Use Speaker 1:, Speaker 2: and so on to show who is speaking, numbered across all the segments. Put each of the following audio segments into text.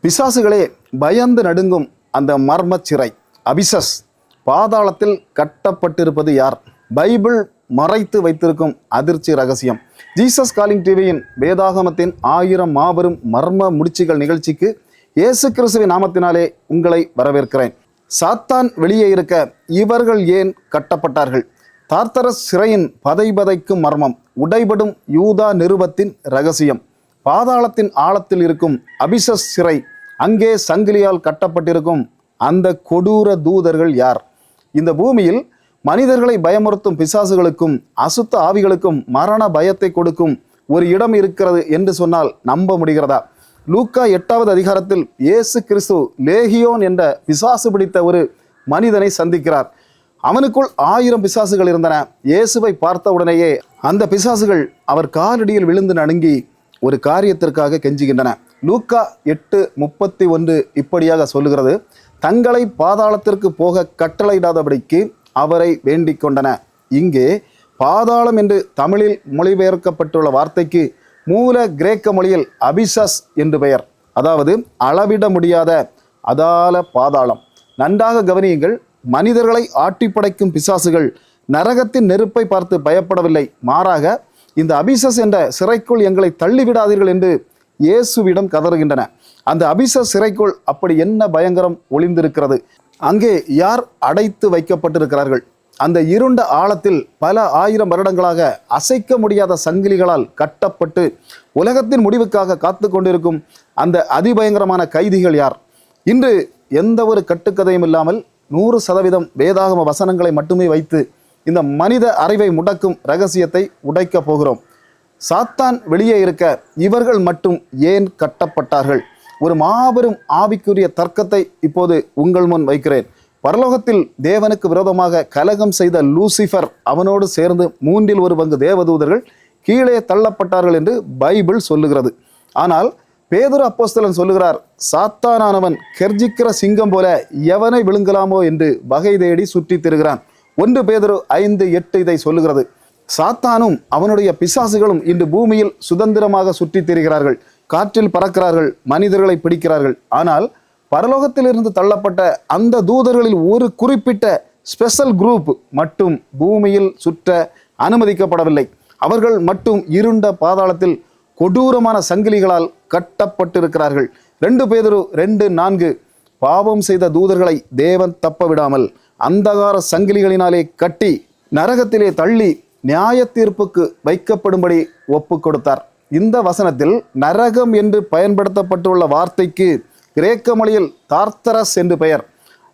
Speaker 1: பிசாசுகளே பயந்து நடுங்கும் அந்த மர்ம சிறை அபிசஸ் பாதாளத்தில் கட்டப்பட்டிருப்பது யார்? பைபிள் மறைத்து வைத்திருக்கும் அதிர்ச்சி ரகசியம். ஜீசஸ் காலிங் டிவியின் வேதாகமத்தின் 1000 மாபெரும் மர்ம முடிச்சுகள் நிகழ்ச்சிக்கு இயேசு கிறிஸ்துவின் நாமத்தினாலே உங்களை வரவேற்கிறேன். சாத்தான் வெளியே இருக்க இவர்கள் ஏன் கட்டப்பட்டார்கள்? தார்த்தரஸ் சிறையின் பதைபதைக்கும் மர்மம், உடைபடும் யூதா நிருபத்தின் ரகசியம், பாதாளத்தின் ஆழத்தில் இருக்கும் அபிசஸ் சிறை, அங்கே சங்கிலியால் கட்டப்பட்டிருக்கும் அந்த கொடூர தூதர்கள் யார்? இந்த பூமியில் மனிதர்களை பயமுறுத்தும் பிசாசுகளுக்கும் அசுத்த ஆவிகளுக்கும் மரண பயத்தை கொடுக்கும் ஒரு இடம் இருக்கிறது என்று சொன்னால் நம்ப முடிகிறதா? லூக்கா 8வது அதிகாரத்தில் இயேசு கிறிஸ்து லேகியோன் என்ற பிசாசு பிடித்த ஒரு மனிதனை சந்திக்கிறார். அவனுக்குள் 1000 பிசாசுகள் இருந்தன. இயேசுவை பார்த்த உடனேயே அந்த பிசாசுகள் அவர் காலடியில் விழுந்து நடுங்கி ஒரு காரியத்திற்காக கெஞ்சுகின்றன. லூக்கா 8:31 இப்படியாக சொல்லுகிறது: தங்களை பாதாளத்திற்கு போக கட்டளையிடாதபடிக்கு அவரை வேண்டிக் கொண்டன. இங்கே பாதாளம் என்று தமிழில் மொழிபெயர்க்கப்பட்டுள்ள வார்த்தைக்கு மூல கிரேக்க மொழியில் அபிசஸ் என்று பெயர், அதாவது அளவிட முடியாத அதால பாதாளம். நன்றாக கவனியுங்கள். மனிதர்களை ஆட்டி படைக்கும் பிசாசுகள் நரகத்தின் நெருப்பை பார்த்து பயப்படவில்லை. மாறாக இந்த அபிசஸ் என்ற சிறைக்குள் எங்களை தள்ளிவிடாதீர்கள் என்று இயேசுவிடம் கதறுகின்றன. அந்த அபிசஸ் சிறைக்குள் அப்படி என்ன பயங்கரம் ஒளிந்திருக்கிறது? அங்கே யார் அடைத்து வைக்கப்பட்டிருக்கிறார்கள்? அந்த இருண்ட ஆழத்தில் பல 1000 வருடங்களாக அசைக்க முடியாத சங்கிலிகளால் கட்டப்பட்டு உலகத்தின் முடிவுக்காக காத்து கொண்டிருக்கும் அந்த அதிபயங்கரமான கைதிகள் யார்? இன்று எந்த ஒரு கட்டுக்கதையும் இல்லாமல் 100% வேதாகம வசனங்களை மட்டுமே வைத்து இந்த மனித அறிவை முடக்கும் ரகசியத்தை உடைக்கப் போகிறோம். சாத்தான் வெளியே இருக்க இவர்கள் மட்டும் ஏன் கட்டப்பட்டார்கள்? ஒரு மாபெரும் ஆவிக்குரிய தர்க்கத்தை இப்போது உங்கள் முன் வைக்கிறேன். பரலோகத்தில் தேவனுக்கு விரோதமாக கலகம் செய்த லூசிஃபர், அவனோடு சேர்ந்து 1/3 தேவதூதர்கள் கீழே தள்ளப்பட்டார்கள் என்று பைபிள் சொல்லுகிறது. ஆனால் பேதுரு அப்போஸ்தலன் சொல்லுகிறார், சாத்தானானவன் கெர்ச்சிக்கிற சிங்கம் போல எவனை விழுங்கலாமோ என்று வகை தேடி சுற்றி திரிகிறான். 1 பேதுரு 5:8 இதை சொல்லுகிறது. சாத்தானும் அவனுடைய பிசாசுகளும் இன்று பூமியில் சுதந்திரமாக சுற்றி திரிகிறார்கள், காற்றில் பறக்கிறார்கள், மனிதர்களை பிடிக்கிறார்கள். ஆனால் பரலோகத்திலிருந்து தள்ளப்பட்ட அந்த தூதர்களில் ஒரு குறிப்பிட்ட ஸ்பெஷல் குரூப் மட்டும் பூமியில் சுற்ற அனுமதிக்கப்படவில்லை. அவர்கள் மட்டும் இருண்ட பாதாளத்தில் கொடூரமான சங்கிலிகளால் கட்டப்பட்டிருக்கிறார்கள். 2 பேதுரு 2:4 பாவம் செய்த தூதர்களை தேவன் தப்ப விடாமல் அந்தகார சங்கிலிகளினாலே கட்டி நரகத்திலே தள்ளி நியாய தீர்ப்புக்கு வைக்கப்படும்படி ஒப்பு கொடுத்தார். இந்த வசனத்தில் நரகம் என்று பயன்படுத்தப்பட்டுள்ள வார்த்தைக்கு கிரேக்க மொழியில் தார்த்தரஸ் என்று பெயர்.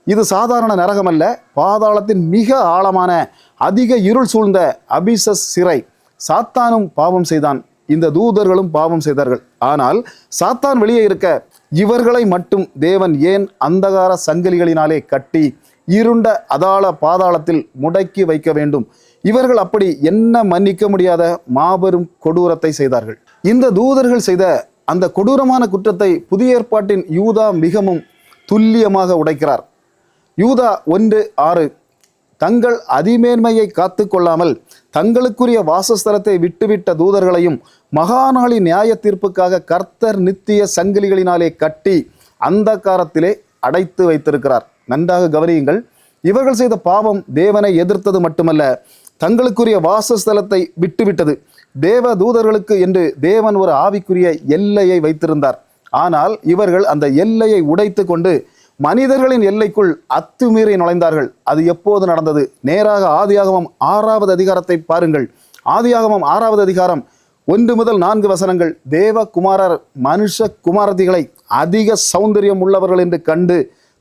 Speaker 1: இது சாதாரண நரகம் அல்ல, பாதாளத்தின் மிக ஆழமான அதிக இருள் சூழ்ந்த அபிசஸ் சிறை. சாத்தானும் பாவம் செய்தான், இந்த தூதர்களும் பாவம் செய்தார்கள். ஆனால் சாத்தான் வெளியே இருக்க இவர்களை மட்டும் தேவன் ஏன் அந்தகார சங்கிலிகளினாலே கட்டி இருண்ட அதாள பாதாளத்தில் முடக்கி வைக்க வேண்டும்? இவர்கள் அப்படி என்ன மன்னிக்க முடியாத மாபெரும் கொடூரத்தை செய்தார்கள்? இந்த தூதர்கள் செய்த அந்த கொடூரமான குற்றத்தை புதிய ஏற்பாட்டின் யூதா மிகவும் துல்லியமாக உடைக்கிறார். யூதா 1:6 தங்கள் அதிமேன்மையை காத்து கொள்ளாமல் தங்களுக்குரிய வாசஸ்தலத்தை விட்டுவிட்ட தூதர்களையும் மகாநாளின் நியாய தீர்ப்புக்காக கர்த்தர் நித்திய சங்கிலிகளினாலே கட்டி அந்தகாரத்திலே அடைத்து வைத்திருக்கிறார். நன்றாக கவனியுங்கள். இவர்கள் செய்த பாவம் தேவனை எதிர்த்தது மட்டுமல்ல, தங்களுக்குரிய வாசஸ்தலத்தை விட்டுவிட்டது. தேவ தூதர்களுக்கு என்று தேவன் ஒரு ஆவிக்குரிய எல்லையை வைத்திருந்தார். ஆனால் இவர்கள் அந்த எல்லையை உடைத்து கொண்டு மனிதர்களின் எல்லைக்குள் அத்துமீறி நுழைந்தார்கள். அது எப்போது நடந்தது? நேராக ஆதியாகமம் 6வது அதிகாரத்தை பாருங்கள். ஆதியாகமம் 6வது அதிகாரம் 1 முதல் 4 வசனங்கள். தேவகுமாரர் மனுஷ குமாரதிகளை அதிக சௌந்தரியம் உள்ளவர்கள் என்று கண்டு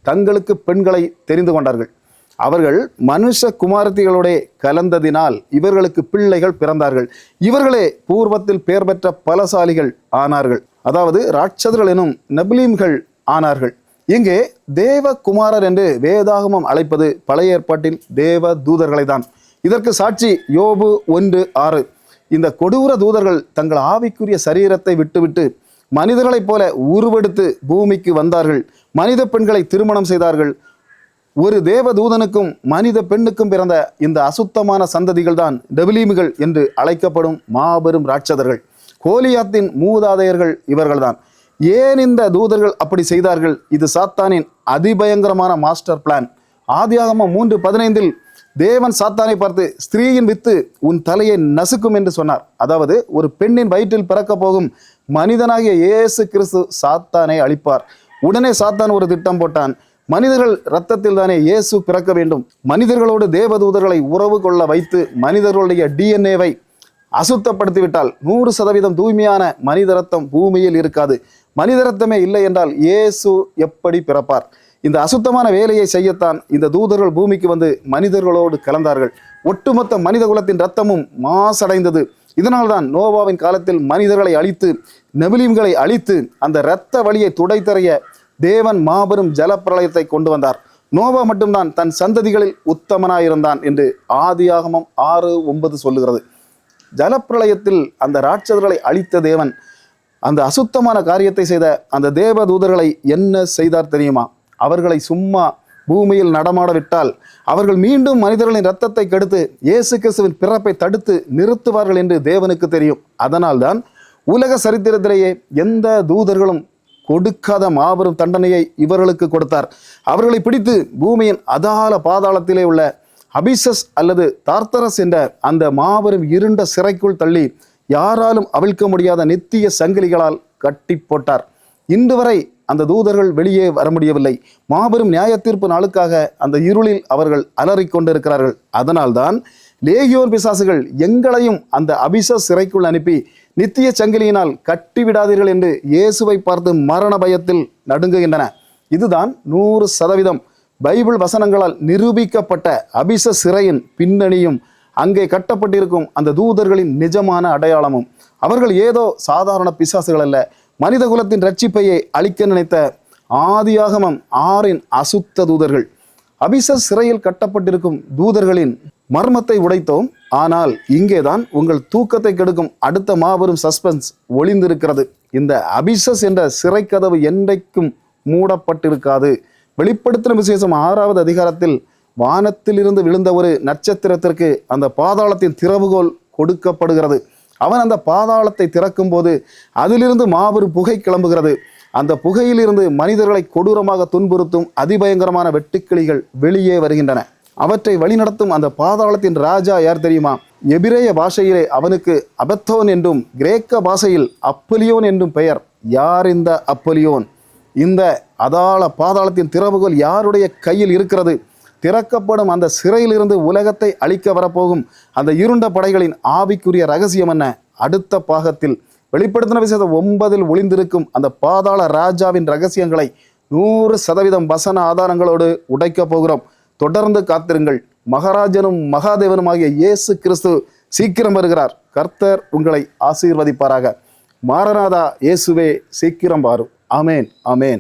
Speaker 1: தங்களுக்கு பெண்களை தெரிந்து கொண்டார்கள். அவர்கள் மனுஷ குமாரத்திகளோட கலந்ததினால் இவர்களுக்கு பிள்ளைகள் பிறந்தார்கள். இவர்களே பூர்வத்தில் பெயர் பெற்ற பலசாலிகள் ஆனார்கள், அதாவது ராட்சதர்கள் எனும் நெபிலீம்கள் ஆனார்கள். இங்கே தேவகுமாரர் என்று வேதாகமம் அழைப்பது பழைய ஏற்பாட்டின் தேவ தூதர்களை தான். இதற்கு சாட்சி யோபு 1:6. இந்த கொடூர தூதர்கள் தங்கள் ஆவிக்குரிய சரீரத்தை விட்டுவிட்டு மனிதர்களைப் போல உருவெடுத்து பூமிக்கு வந்தார்கள். மனித பெண்களை திருமணம் செய்தார்கள். ஒரு தேவ தூதனுக்கும் மனித பெண்ணுக்கும் பிறந்த இந்த அசுத்தமான சந்ததிகள் தான் நெபிலீம்கள் என்று அழைக்கப்படும் மாபெரும் ராட்சதர்கள். கோலியாத்தின் மூதாதையர்கள் இவர்கள்தான். ஏன் இந்த தூதர்கள் அப்படி செய்தார்கள்? இது சாத்தானின் அதிபயங்கரமான மாஸ்டர் பிளான். ஆதியாகமம் 3:15 தேவன் சாத்தானை பார்த்து, ஸ்திரீயின் வித்து உன் தலையை நசுக்கும் என்று சொன்னார். அதாவது ஒரு பெண்ணின் வயிற்றில் பிறக்க போகும் மனிதனாகிய இயேசு கிறிஸ்து சாத்தானை அழிப்பார். உடனே சாத்தான் ஒரு திட்டம் போட்டான். மனிதர்கள் இரத்தத்தில் தானே இயேசு பிறக்க வேண்டும். மனிதர்களோடு தேவதூதர்களை உறவு கொள்ள வைத்து மனிதர்களுடைய டிஎன்ஏவை அசுத்தப்படுத்திவிட்டால் 100% தூய்மையான மனித ரத்தம் பூமியில் இருக்காது. மனித ரத்தமே இல்லை என்றால் இயேசு எப்படி பிறப்பார்? இந்த அசுத்தமான வேலையை செய்யத்தான் இந்த தூதர்கள் பூமிக்கு வந்து மனிதர்களோடு கலந்தார்கள். ஒட்டுமொத்த மனித குலத்தின் இரத்தமும் மாசடைந்தது. இதனால்தான் நோவாவின் காலத்தில் மனிதர்களை அழித்து, நெபிலீம்களை அழித்து, அந்த இரத்த வழியை துடைத்தறிய தேவன் மாபெரும் ஜலப்பிரளயத்தை கொண்டு வந்தார். நோவா மட்டும்தான் தன் சந்ததிகளில் உத்தமனாயிருந்தான் என்று ஆதியாகமம் 6:9 சொல்லுகிறது. ஜலப்பிரளயத்தில் அந்த ராட்சதர்களை அழித்த தேவன் அந்த அசுத்தமான காரியத்தை செய்த அந்த தேவ தூதர்களை என்ன செய்தார் தெரியுமா? அவர்களை சும்மா பூமியில் நடமாட விட்டால் அவர்கள் மீண்டும் மனிதர்களின் இரத்தத்தை கெடுத்து இயேசு கிறிஸ்துவின் பிறப்பை தடுத்து நிறுத்துவார்கள் என்று தேவனுக்கு தெரியும். அதனால்தான் உலக சரித்திரத்திலேயே எந்த தூதர்களும் கொடுக்காத மாபெரும் தண்டனையை இவர்களுக்கு கொடுத்தார். அவர்களை பிடித்து பூமியின் அதாள பாதாளத்திலே உள்ள அபிசஸ் அல்லது தார்த்தரஸ் என்ற அந்த மாபெரும் இருண்ட சிறைக்குள் தள்ளி யாராலும் அவிழ்க்க முடியாத நித்திய சங்கிலிகளால் கட்டி போட்டார். இன்று வரை அந்த தூதர்கள் வெளியே வர முடியவில்லை. மாபெரும் நியாய தீர்ப்பு நாளுக்காக அந்த இருளில் அவர்கள் அலறிக் கொண்டிருக்கிறார்கள். அதனால்தான் லேகியோன் பிசாசுகள் எங்களையும் அந்த அபிசஸ் சிறைக்குள் அனுப்பி நித்திய சங்கிலியினால் கட்டிவிடாதீர்கள் என்று இயேசுவை பார்த்து மரண பயத்தில் நடுங்குகின்றன. இதுதான் 100% பைபிள் வசனங்களால் நிரூபிக்கப்பட்ட அபிசஸ் சிறையின் பின்னணியும் அங்கே கட்டப்பட்டிருக்கும் அந்த தூதர்களின் நிஜமான அடையாளமும். அவர்கள் ஏதோ சாதாரண பிசாசுகள் அல்ல, மனித குலத்தின் ரட்சிப்பையை அழிக்க நினைத்த ஆதியாகமம் 6 அசுத்த தூதர்கள். அபிசஸ் சிறையில் கட்டப்பட்டிருக்கும் தூதர்களின் மர்மத்தை உடைத்தோம். ஆனால் இங்கேதான் உங்கள் தூக்கத்தை கெடுக்கும் அடுத்த மாபெரும் சஸ்பென்ஸ் ஒளிந்திருக்கிறது. இந்த அபிசஸ் என்ற சிறை கதவு என்றைக்கும் மூடப்பட்டிருக்காது. வெளிப்படுத்தின விசேஷம் 6வது அதிகாரத்தில் வானத்திலிருந்து விழுந்த ஒரு நட்சத்திரத்திற்கு அந்த பாதாளத்தின் திறவுகோல் கொடுக்கப்படுகிறது. அவன் அந்த பாதாளத்தை திறக்கும் போது அதிலிருந்து மாபெரும் புகை கிளம்புகிறது. அந்த புகையிலிருந்து மனிதர்களை கொடூரமாக துன்புறுத்தும் அதிபயங்கரமான வெட்டுக்கிளிகள் வெளியே வருகின்றன. அவற்றை வழிநடத்தும் அந்த பாதாளத்தின் ராஜா யார் தெரியுமா? எபிரேய பாஷையிலே அவனுக்கு அபத்தோன் என்றும், கிரேக்க பாஷையில் அப்பலியோன் என்றும் பெயர். யார் இந்த அப்பலியோன்? இந்த அதாள பாதாளத்தின் திறவுகோல் யாருடைய கையில் இருக்கிறது? திறக்கப்படும் அந்த சிறையிலிருந்து உலகத்தை அழிக்க வரப்போகும் அந்த இருண்ட படைகளின் ஆவிக்குரிய ரகசியம் என்ன? அடுத்த பாகத்தில் வெளிப்படுத்தின விசேஷம் 9 ஒளிந்திருக்கும் அந்த பாதாள ராஜாவின் ரகசியங்களை 100% வசன ஆதாரங்களோடு உடைக்கப் போகிறோம். தொடர்ந்து காத்திருங்கள். மகாராஜனும் மகாதேவனுமாகிய இயேசு கிறிஸ்து சீக்கிரம் வருகிறார். கர்த்தர் உங்களை ஆசீர்வதிப்பாராக. மாரநாதா இயேசுவே சீக்கிரம் வாரும். ஆமேன், ஆமேன்.